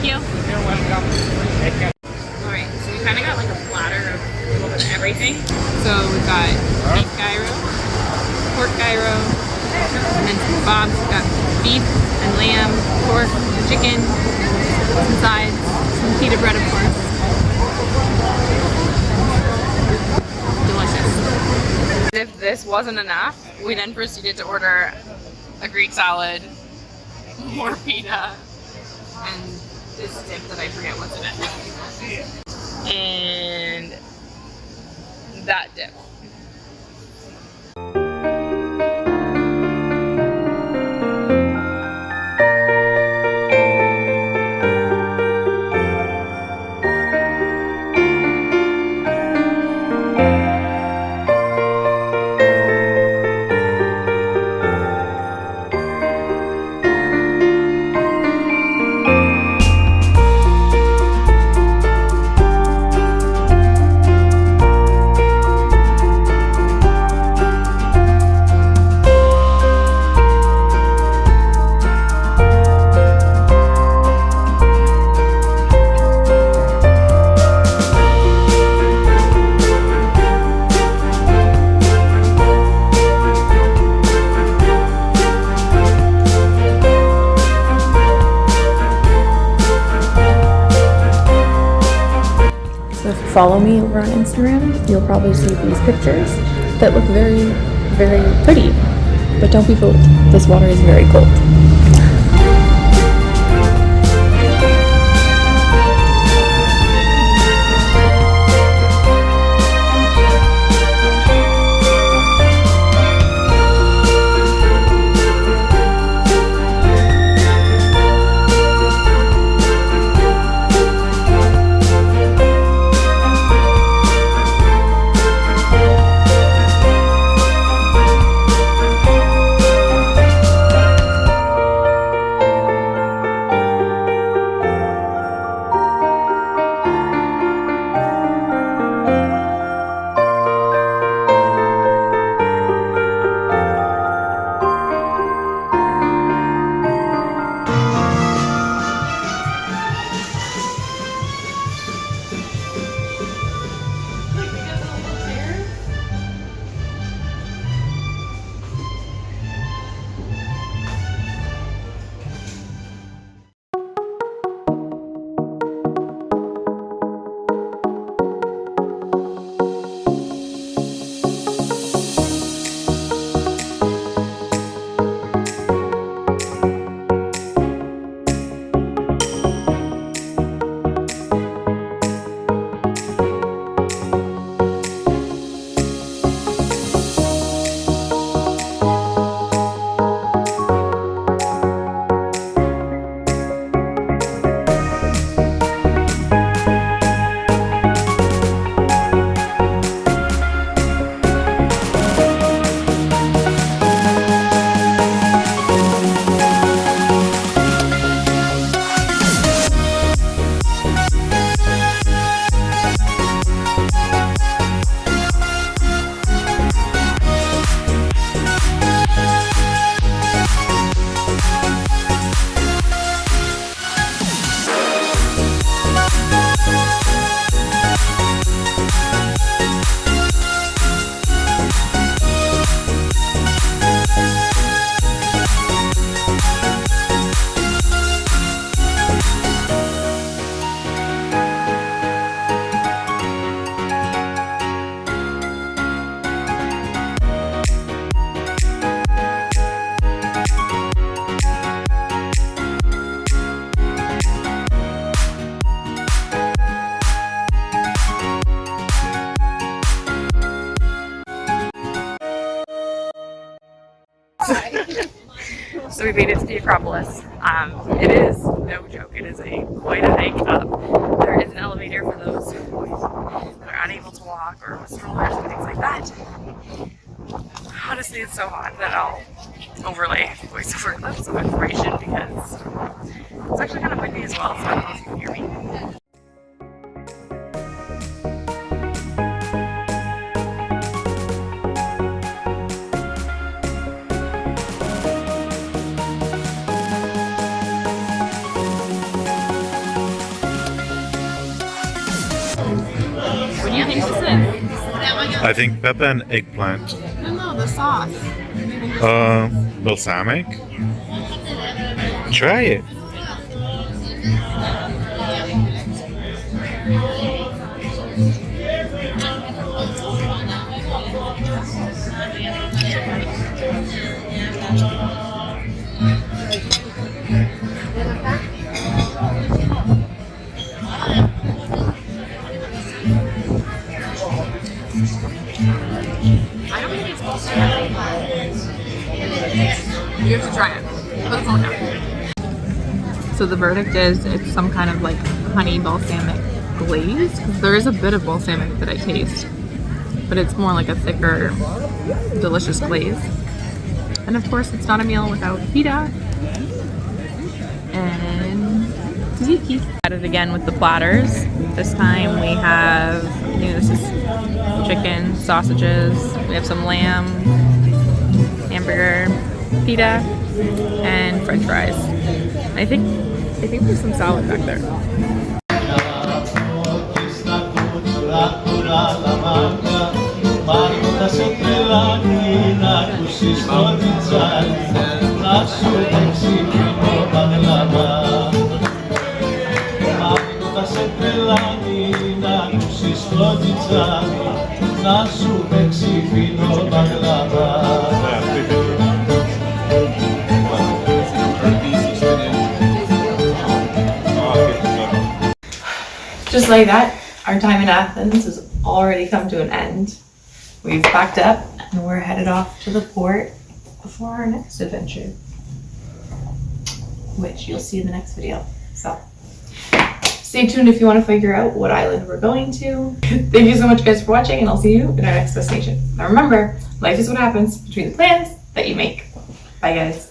Thank you. You're welcome. Alright, so we kind of got like a platter of a little bit of everything. So we've got beef gyro, pork gyro, and then some kebabs. We've got beef and lamb, pork, chicken, some sides, some pita bread of course. Delicious. If this wasn't enough, we then proceeded to order a Greek salad, more pita, and this dip that I forget what's in it. And that dip. Follow me over on Instagram, you'll probably see these pictures that look very, very pretty. But don't be fooled, this water is very cold. So we made it to the Acropolis. It is no joke. It is quite a hike up. There is an elevator for those who are unable to walk or with strollers and things like that. Honestly, it's so hot that I'll overlay voiceover clips of information because it's actually kind of windy as well, so I don't know if you can hear me. do you think this is? I think pepper and eggplant. No, the sauce. Balsamic. Try it. I don't think it's balsamic. You have to try it. Put the phone down. So the verdict is it's some kind of like honey balsamic glaze. There is a bit of balsamic that I taste, but it's more like a thicker, delicious glaze. And of course, it's not a meal without pita and tzatziki. At it again with the platters. This time we have, this is chicken, sausages. We have some lamb, hamburger, pita, and French fries. I think there's some salad back there. Just like that, our time in Athens has already come to an end. We've packed up and we're headed off to the port for our next adventure, which you'll see in the next video. So stay tuned if you want to figure out what island we're going to. Thank you so much guys for watching, and I'll see you in our next destination. Now remember, life is what happens between the plans that you make. Bye guys.